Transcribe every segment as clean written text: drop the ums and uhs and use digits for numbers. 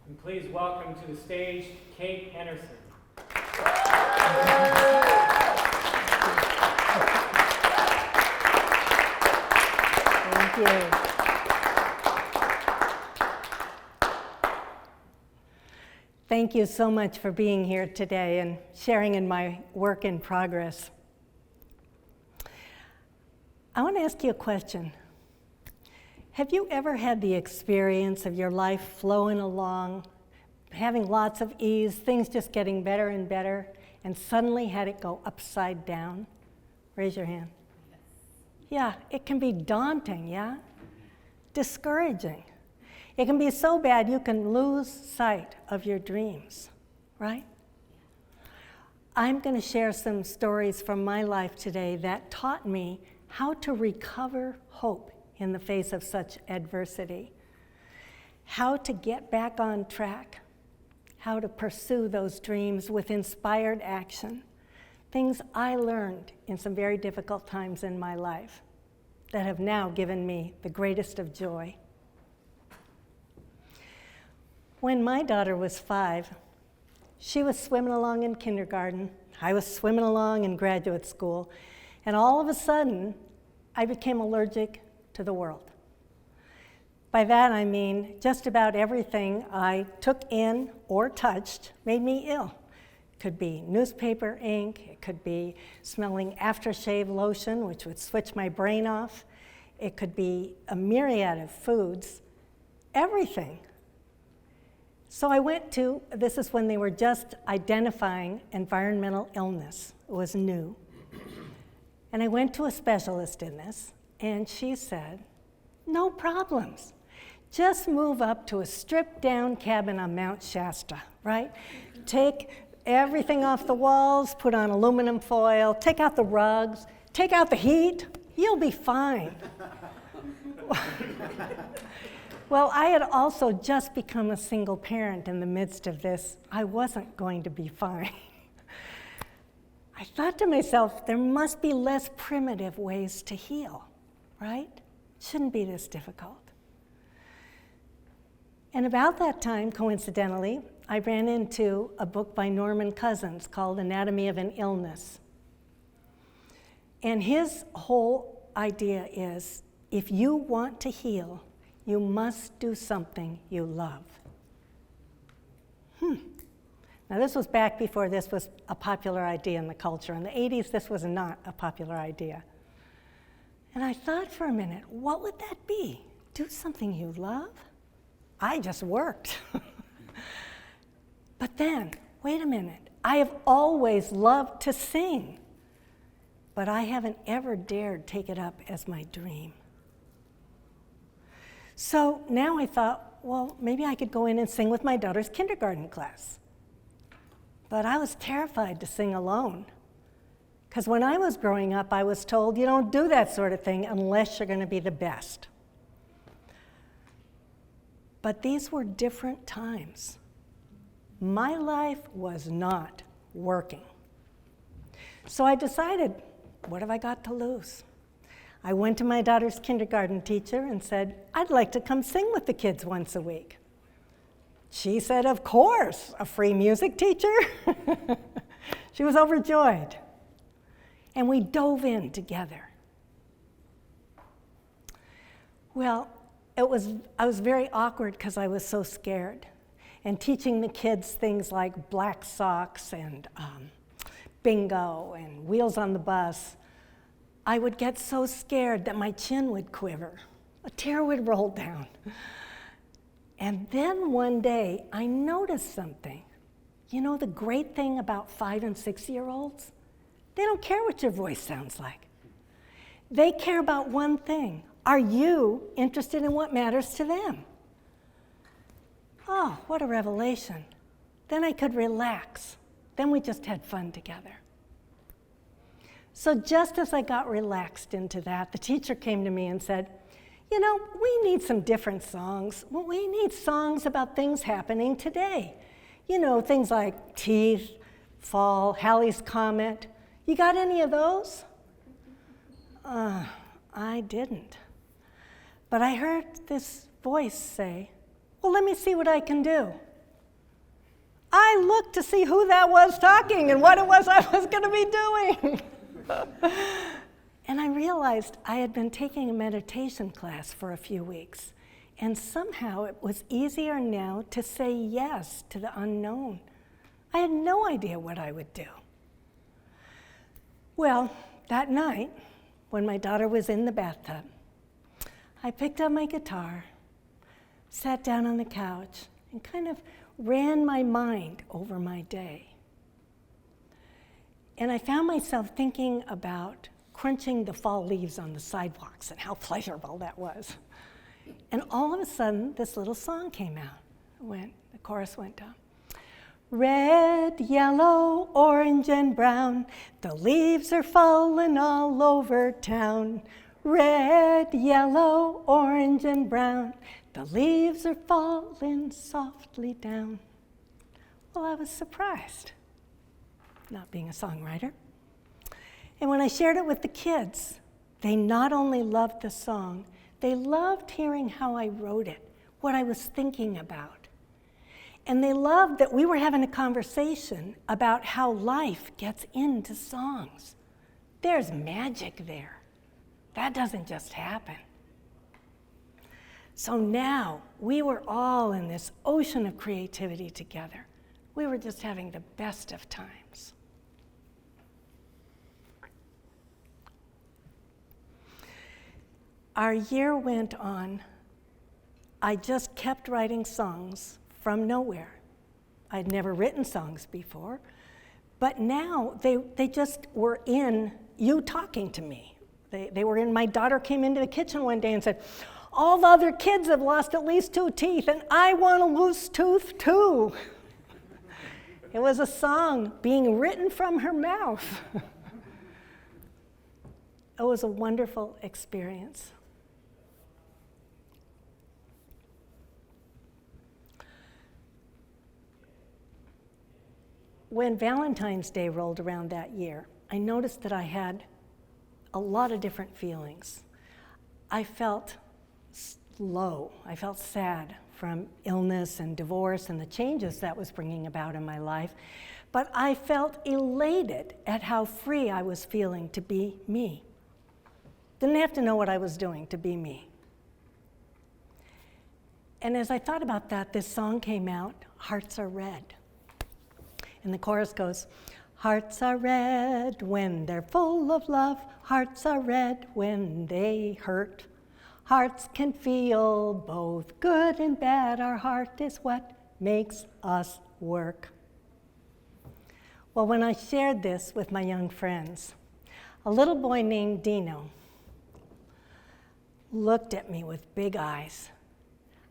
And please welcome to the stage Kate Henderson. Thank you. Thank you so much for being here today and sharing in my work in progress. I want to ask you a question. Have you ever had the experience of your life flowing along, having lots of ease, things just getting better and better, and suddenly had it go upside down? Raise your hand. Yes. Yeah, it can be daunting, yeah? Discouraging. It can be so bad you can lose sight of your dreams, right? I'm going to share some stories from my life today that taught me how to recover hope in the face of such adversity, how to get back on track, how to pursue those dreams with inspired action, things I learned in some very difficult times in my life that have now given me the greatest of joy. When my daughter was 5, she was swimming along in kindergarten, I was swimming along in graduate school, and all of a sudden, I became allergic to the world. By that I mean just about everything I took in or touched made me ill. It could be newspaper ink, it could be smelling aftershave lotion, which would switch my brain off. It could be a myriad of foods, everything. So I went to, this is when they were just identifying environmental illness. It was new. And I went to a specialist in this, and she said, no problems. Just move up to a stripped-down cabin on Mount Shasta, right? Take everything off the walls, put on aluminum foil, take out the rugs, take out the heat, you'll be fine. Well, I had also just become a single parent in the midst of this. I wasn't going to be fine. I thought to myself, there must be less primitive ways to heal, right? It shouldn't be this difficult. And about that time, coincidentally, I ran into a book by Norman Cousins called Anatomy of an Illness. And his whole idea is, if you want to heal, you must do something you love. Now this was back before this was a popular idea in the culture. In the 80s, this was not a popular idea. And I thought for a minute, what would that be? Do something you love? I just worked. But then, wait a minute, I have always loved to sing, but I haven't ever dared take it up as my dream. So now I thought, well, maybe I could go in and sing with my daughter's kindergarten class. But I was terrified to sing alone. Because when I was growing up, I was told, you don't do that sort of thing unless you're going to be the best. But these were different times. My life was not working. So I decided, what have I got to lose? I went to my daughter's kindergarten teacher and said, I'd like to come sing with the kids once a week. She said, of course, a free music teacher. She was overjoyed. And we dove in together. Well, I was very awkward because I was so scared. And teaching the kids things like black socks and bingo and wheels on the bus, I would get so scared that my chin would quiver. A tear would roll down. And then one day, I noticed something. You know the great thing about 5- and 6-year-olds? They don't care what your voice sounds like. They care about one thing. Are you interested in what matters to them? Oh, what a revelation. Then I could relax. Then we just had fun together. So just as I got relaxed into that, the teacher came to me and said, you know, we need some different songs. We need songs about things happening today. You know, things like teeth, fall, Halley's Comet. You got any of those? I didn't. But I heard this voice say, well, let me see what I can do. I looked to see who that was talking and what it was I was going to be doing. And I realized I had been taking a meditation class for a few weeks, and somehow it was easier now to say yes to the unknown. I had no idea what I would do. Well, that night, when my daughter was in the bathtub, I picked up my guitar, sat down on the couch, and kind of ran my mind over my day. And I found myself thinking about crunching the fall leaves on the sidewalks and how pleasurable that was. And all of a sudden, this little song came out. The chorus went down. Red, yellow, orange, and brown, the leaves are falling all over town. Red, yellow, orange, and brown, the leaves are falling softly down. Well, I was surprised, not being a songwriter. And when I shared it with the kids, they not only loved the song, they loved hearing how I wrote it, what I was thinking about. And they loved that we were having a conversation about how life gets into songs. There's magic there. That doesn't just happen. So now we were all in this ocean of creativity together. We were just having the best of times. Our year went on. I just kept writing songs from nowhere. I'd never written songs before, but now they just were in you talking to me. They were in, my daughter came into the kitchen one day and said, all the other kids have lost at least 2 teeth, and I want a loose tooth too. It was a song being written from her mouth. It was a wonderful experience. When Valentine's Day rolled around that year, I noticed that I had a lot of different feelings. I felt low. I felt sad from illness and divorce and the changes that was bringing about in my life. But I felt elated at how free I was feeling to be me. Didn't have to know what I was doing to be me. And as I thought about that, this song came out, Hearts Are Red. And the chorus goes, hearts are red when they're full of love. Hearts are red when they hurt. Hearts can feel both good and bad. Our heart is what makes us work. Well, when I shared this with my young friends, a little boy named Dino looked at me with big eyes.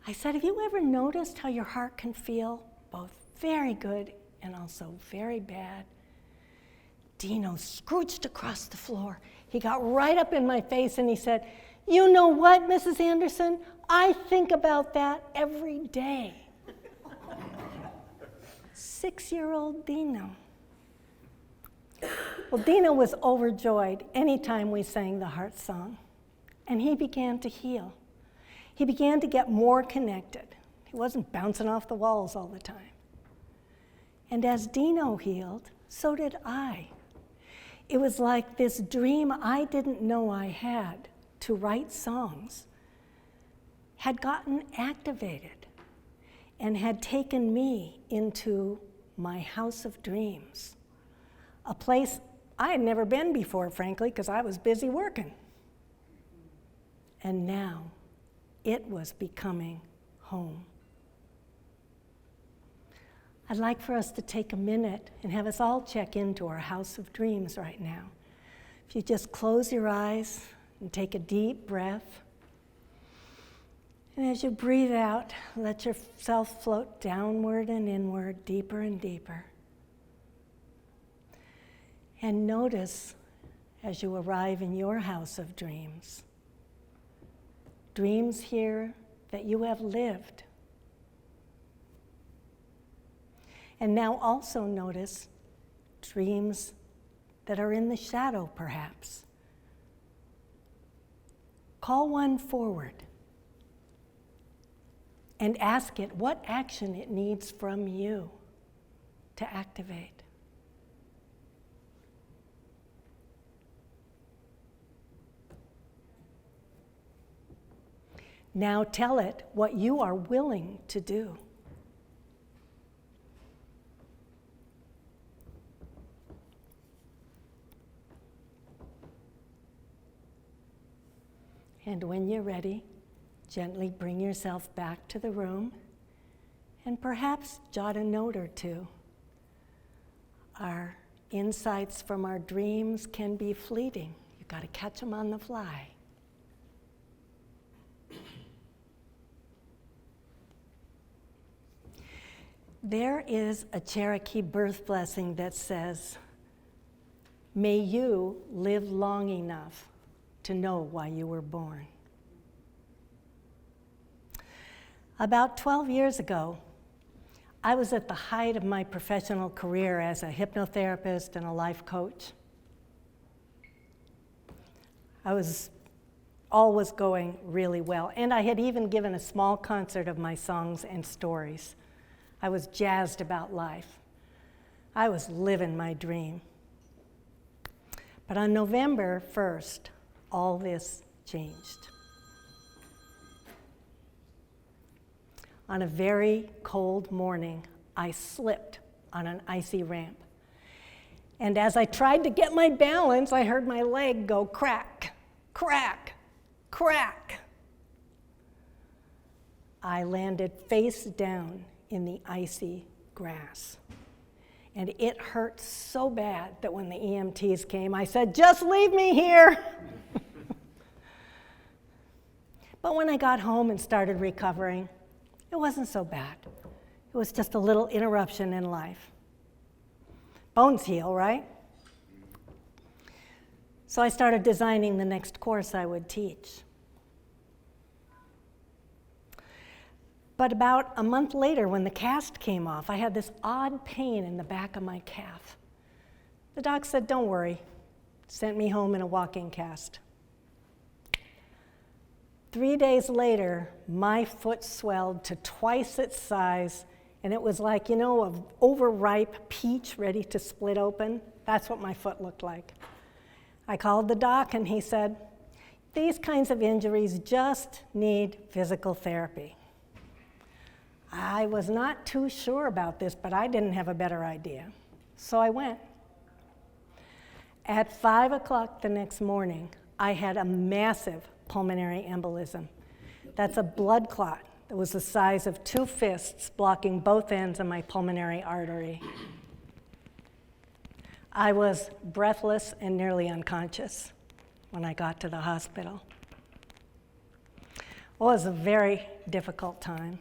I said, have you ever noticed how your heart can feel both very good and also very bad? Dino scrooched across the floor. He got right up in my face and he said, you know what, Mrs. Anderson? I think about that every day. 6-year-old Dino. Well, Dino was overjoyed anytime we sang the heart song, and he began to heal. He began to get more connected. He wasn't bouncing off the walls all the time. And as Dino healed, so did I. It was like this dream I didn't know I had to write songs had gotten activated and had taken me into my house of dreams, a place I had never been before, frankly, because I was busy working. And now it was becoming home. I'd like for us to take a minute and have us all check into our house of dreams right now. If you just close your eyes and take a deep breath. And as you breathe out, let yourself float downward and inward, deeper and deeper. And notice as you arrive in your house of dreams, dreams here that you have lived. And now also notice dreams that are in the shadow, perhaps. Call one forward and ask it what action it needs from you. to activate. Now tell it what you are willing to do. And when you're ready, gently bring yourself back to the room and perhaps jot a note or two. Our insights from our dreams can be fleeting. You've got to catch them on the fly. There is a Cherokee birth blessing that says, "May you live long enough to know why you were born." About 12 years ago, I was at the height of my professional career as a hypnotherapist and a life coach. I was always going really well, and I had even given a small concert of my songs and stories. I was jazzed about life. I was living my dream. But on November 1st, all this changed. On a very cold morning, I slipped on an icy ramp. And as I tried to get my balance, I heard my leg go crack, crack, crack. I landed face down in the icy grass. And it hurt so bad that when the EMTs came, I said, "Just leave me here." But when I got home and started recovering, it wasn't so bad. It was just a little interruption in life. Bones heal, right? So I started designing the next course I would teach. But about a month later, when the cast came off, I had this odd pain in the back of my calf. The doc said, "Don't worry," sent me home in a walking cast. 3 days later, my foot swelled to twice its size, and it was like, an overripe peach ready to split open. That's what my foot looked like. I called the doc, and he said, "These kinds of injuries just need physical therapy." I was not too sure about this, but I didn't have a better idea. So I went. At 5 o'clock the next morning, I had a massive pulmonary embolism. That's a blood clot that was the size of 2 fists blocking both ends of my pulmonary artery. I was breathless and nearly unconscious when I got to the hospital. It was a very difficult time.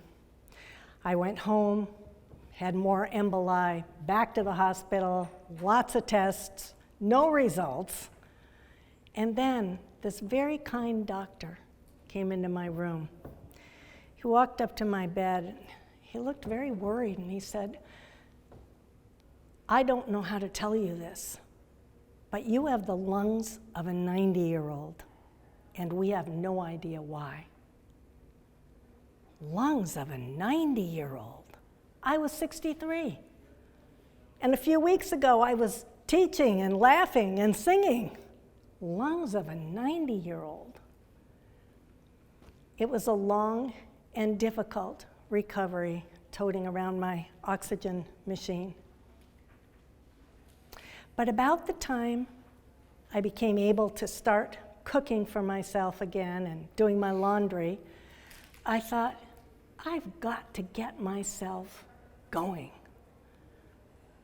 I went home, had more emboli, back to the hospital, lots of tests, no results. And then this very kind doctor came into my room. He walked up to my bed. He looked very worried, and he said, "I don't know how to tell you this, but you have the lungs of a 90-year-old, and we have no idea why." Lungs of a 90-year-old. I was 63. And a few weeks ago, I was teaching and laughing and singing. Lungs of a 90-year-old. It was a long and difficult recovery, toting around my oxygen machine. But about the time I became able to start cooking for myself again and doing my laundry, I thought, I've got to get myself going.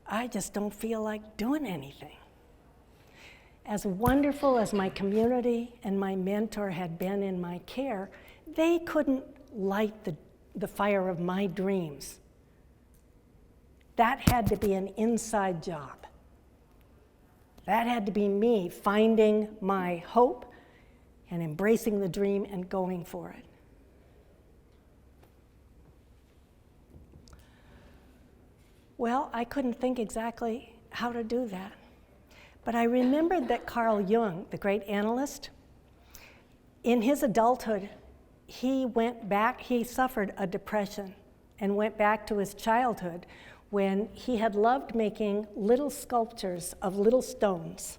I just don't feel like doing anything. As wonderful as my community and my mentor had been in my care, they couldn't light the fire of my dreams. That had to be an inside job. That had to be me finding my hope and embracing the dream and going for it. Well, I couldn't think exactly how to do that. But I remembered that Carl Jung, the great analyst, in his adulthood, he suffered a depression and went back to his childhood when he had loved making little sculptures of little stones.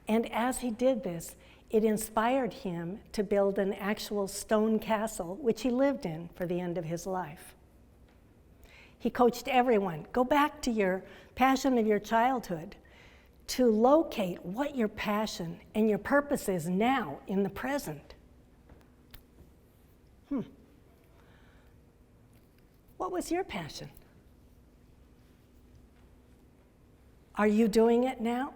And as he did this, it inspired him to build an actual stone castle, which he lived in for the end of his life. He coached everyone, go back to your passion of your childhood, to locate what your passion and your purpose is now in the present. What was your passion? Are you doing it now?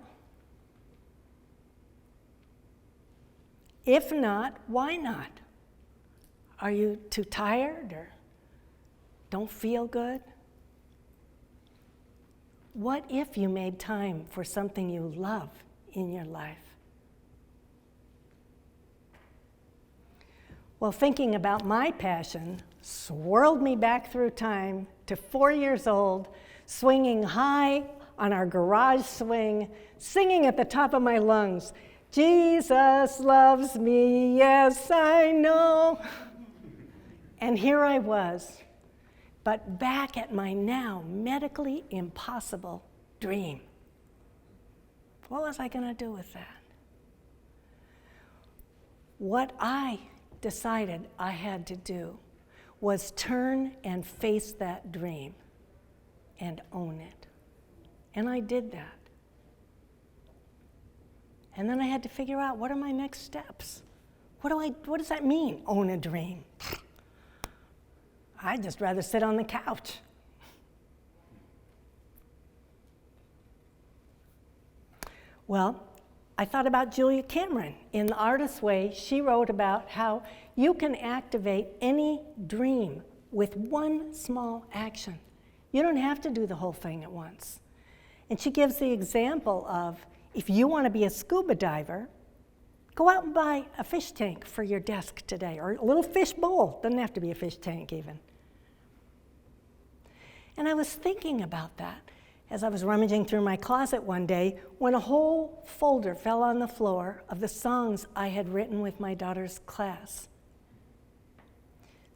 If not, why not? Are you too tired or don't feel good? What if you made time for something you love in your life? Well, thinking about my passion swirled me back through time to 4 years old, swinging high on our garage swing, singing at the top of my lungs, "Jesus loves me, yes, I know." And here I was, but back at my now medically impossible dream. What was I going to do with that? What I decided I had to do was turn and face that dream and own it. And I did that. And then I had to figure out, what are my next steps? What does that mean, own a dream? I'd just rather sit on the couch. Well, I thought about Julia Cameron. In The Artist's Way, she wrote about how you can activate any dream with one small action. You don't have to do the whole thing at once. And she gives the example of, if you want to be a scuba diver, go out and buy a fish tank for your desk today, or a little fish bowl. Doesn't have to be a fish tank even. And I was thinking about that as I was rummaging through my closet one day when a whole folder fell on the floor of the songs I had written with my daughter's class.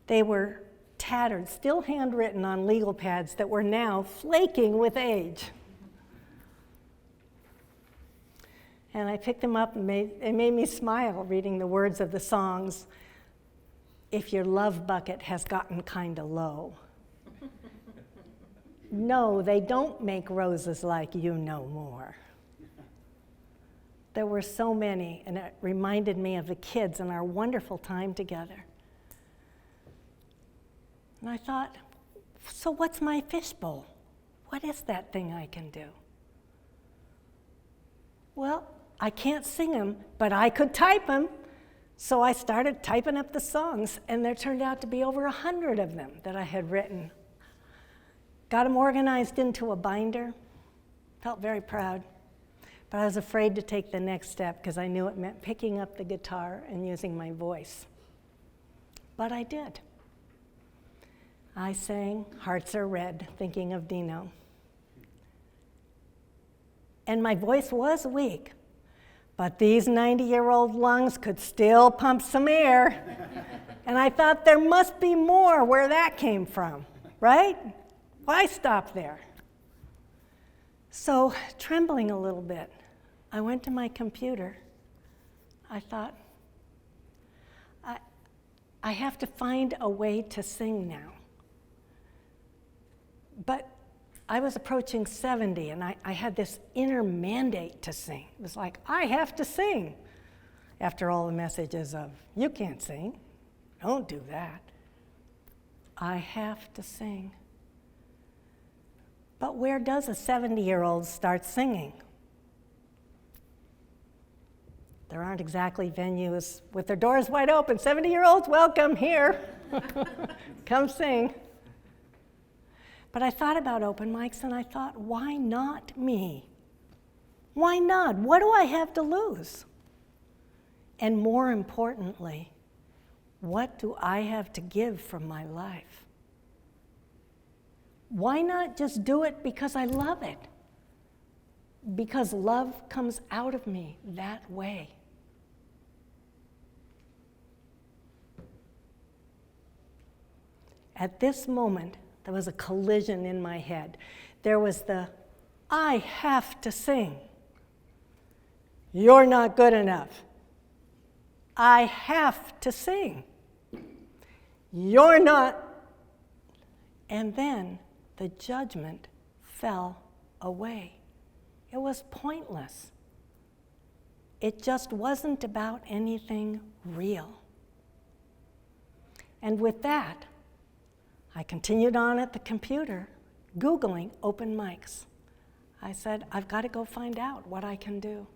They were tattered, still handwritten on legal pads that were now flaking with age. And I picked them up and it made me smile reading the words of the songs. If your love bucket has gotten kinda low. No, they don't make roses like you no more. There were so many, and it reminded me of the kids and our wonderful time together. And I thought, so what's my fishbowl? What is that thing I can do? Well, I can't sing them, but I could type them. So I started typing up the songs, and there turned out to be over 100 of them that I had written. Got them organized into a binder. Felt very proud. But I was afraid to take the next step because I knew it meant picking up the guitar and using my voice. But I did. I sang Hearts Are Red, thinking of Dino. And my voice was weak, but these 90-year-old lungs could still pump some air. And I thought there must be more where that came from, right? Why stop there? So, trembling a little bit, I went to my computer. I thought, I have to find a way to sing now. But I was approaching 70, and I had this inner mandate to sing. It was like, I have to sing. After all the messages of, you can't sing, don't do that. I have to sing. But where does a 70-year-old start singing? There aren't exactly venues with their doors wide open. 70-year-olds, welcome here. Come sing. But I thought about open mics, and I thought, why not me? Why not? What do I have to lose? And more importantly, what do I have to give from my life? Why not just do it because I love it? Because love comes out of me that way. At this moment, There was a collision in my head. There was the, I have to sing. You're not good enough. I have to sing. You're not. And then the judgment fell away. It was pointless. It just wasn't about anything real. And with that, I continued on at the computer, Googling open mics. I said, I've got to go find out what I can do.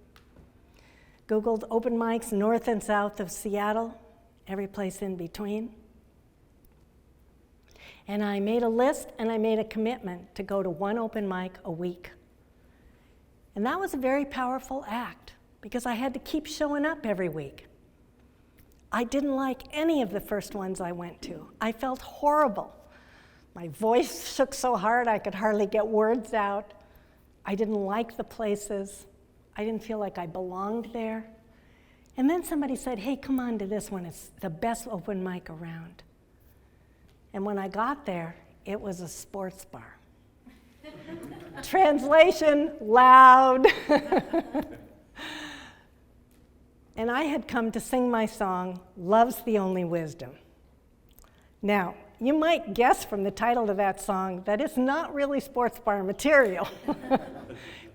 Googled open mics north and south of Seattle, every place in between. And I made a list and I made a commitment to go to one open mic a week. And that was a very powerful act because I had to keep showing up every week. I didn't like any of the first ones I went to. I felt horrible. My voice shook so hard I could hardly get words out. I didn't like the places. I didn't feel like I belonged there. And then somebody said, hey, come on to this one. It's the best open mic around. And when I got there, it was a sports bar. Translation, loud. And I had come to sing my song, Love's the Only Wisdom. Now, you might guess from the title of that song that it's not really sports bar material,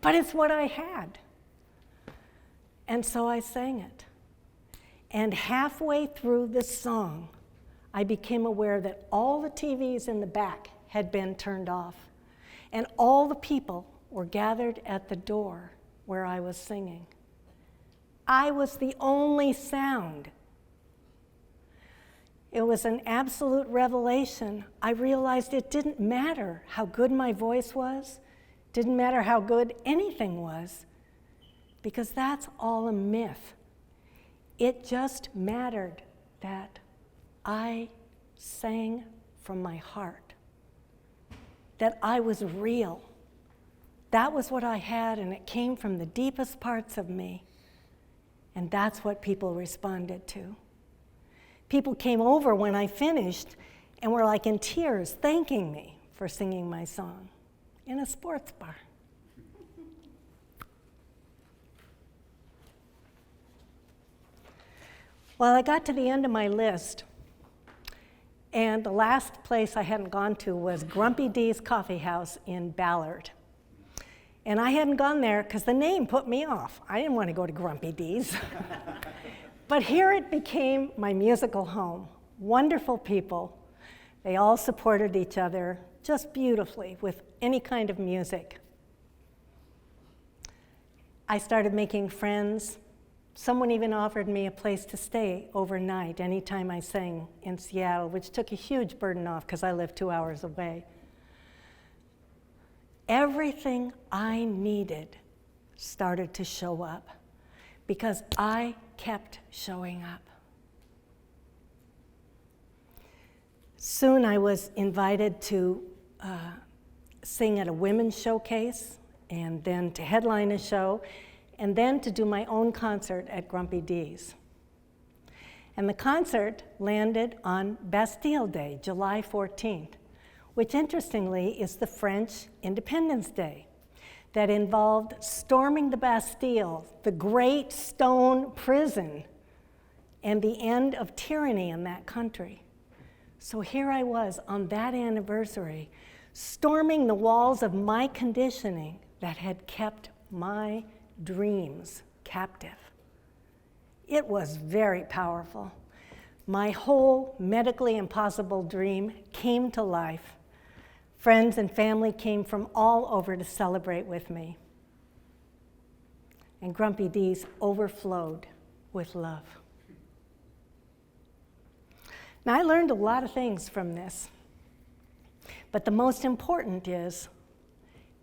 but it's what I had. And so I sang it. And halfway through this song, I became aware that all the TVs in the back had been turned off, and all the people were gathered at the door where I was singing. I was the only sound. It was an absolute revelation. I realized it didn't matter how good my voice was, didn't matter how good anything was, because that's all a myth. It just mattered that I sang from my heart, that I was real. That was what I had, and it came from the deepest parts of me. And that's what people responded to. People came over when I finished and were like in tears, thanking me for singing my song in a sports bar. Well, I got to the end of my list, and the last place I hadn't gone to was Grumpy D's Coffee House in Ballard. And I hadn't gone there because the name put me off. I didn't want to go to Grumpy D's. But here it became my musical home. Wonderful people. They all supported each other just beautifully with any kind of music. I started making friends. Someone even offered me a place to stay overnight anytime I sang in Seattle, which took a huge burden off because I lived 2 hours away. Everything I needed started to show up because I kept showing up. Soon I was invited to sing at a women's showcase, and then to headline a show, and then to do my own concert at Grumpy D's. And the concert landed on Bastille Day, July 14th. Which interestingly is the French Independence Day that involved storming the Bastille, the great stone prison, and the end of tyranny in that country. So here I was on that anniversary, storming the walls of my conditioning that had kept my dreams captive. It was very powerful. My whole medically impossible dream came to life. Friends and family came from all over to celebrate with me. And Grumpy D's overflowed with love. Now, I learned a lot of things from this, but the most important is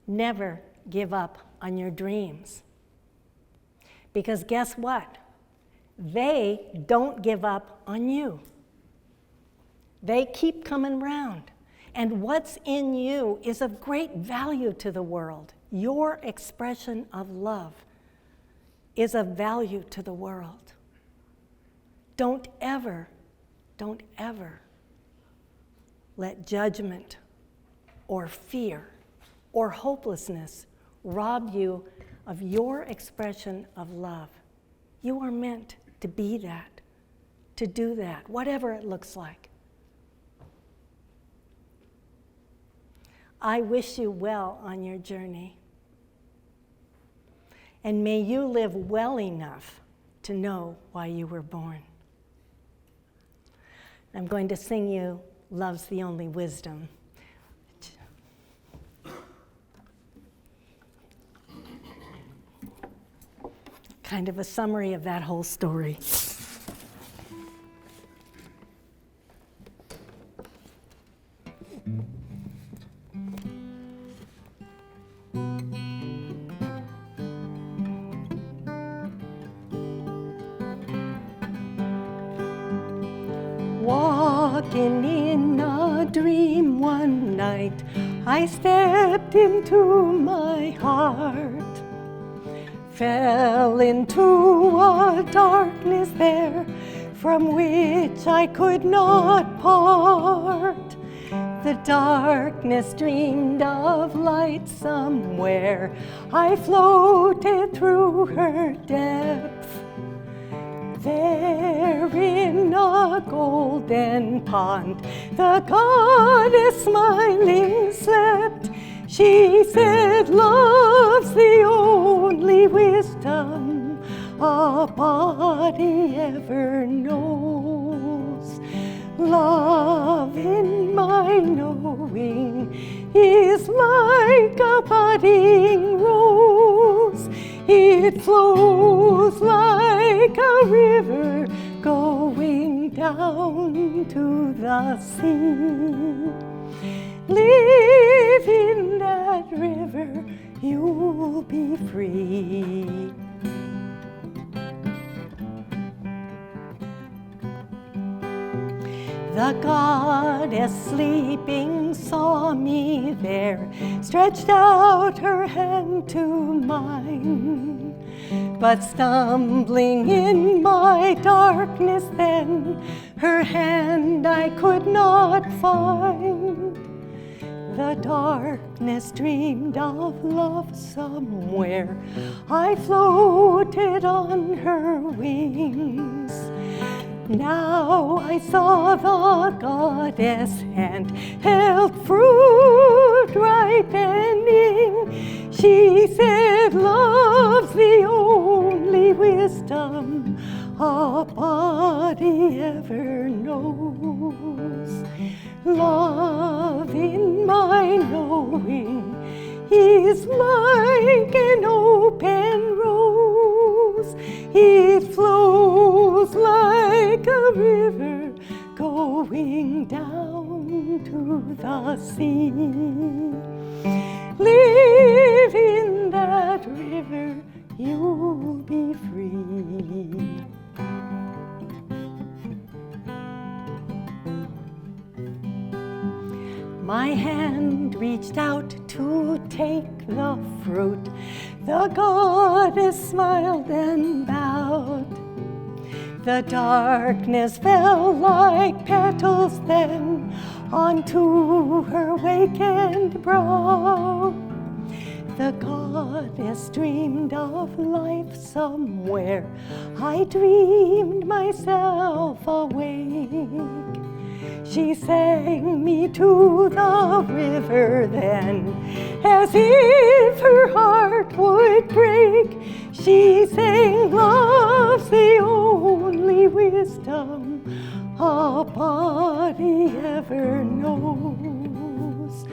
never give up on your dreams. Because guess what? They don't give up on you. They keep coming round. And what's in you is of great value to the world. Your expression of love is of value to the world. Don't ever let judgment or fear or hopelessness rob you of your expression of love. You are meant to be that, to do that, whatever it looks like. I wish you well on your journey. And may you live well enough to know why you were born. I'm going to sing you Love's the Only Wisdom. Kind of a summary of that whole story. Walking in a dream one night, I stepped into my heart, fell into a darkness there from which I could not part. The darkness dreamed of light somewhere. I floated through her depth. There in a golden pond, the goddess smiling slept. She said, love's the only wisdom a body ever knows. Love in my knowing is like a budding rose. It flows like a river going down to the sea. Live in that river, you'll be free. The goddess sleeping saw me there, stretched out her hand to mine. But stumbling in my darkness then, her hand I could not find. The darkness dreamed of love somewhere. I floated on her wings. Now I saw the goddess hand held fruit ripening. She said, love's the only wisdom a body ever knows. Love in my knowing is like an open rose. It flows like a river going down to the sea. Live in that river, you'll be free. My hand reached out to take the fruit. The goddess smiled and bowed. The darkness fell like petals then onto her wakened brow. The goddess dreamed of life somewhere. I dreamed myself awake. She sang me to the river then, as if her heart would break. She sang, love's the only wisdom a body ever knows.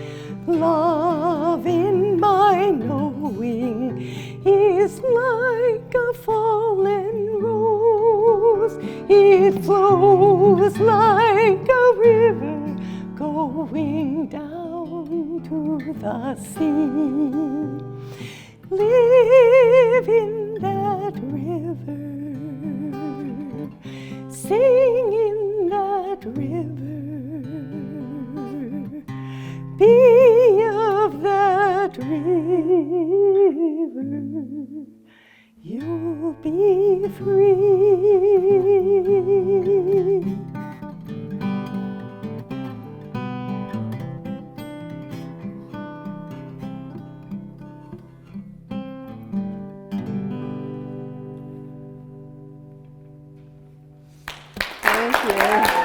Love in my knowing is like a fallen rose. It flows like a river going down to the sea. Live in that river, sing in that river, be of that river, you'll be free. Thank you.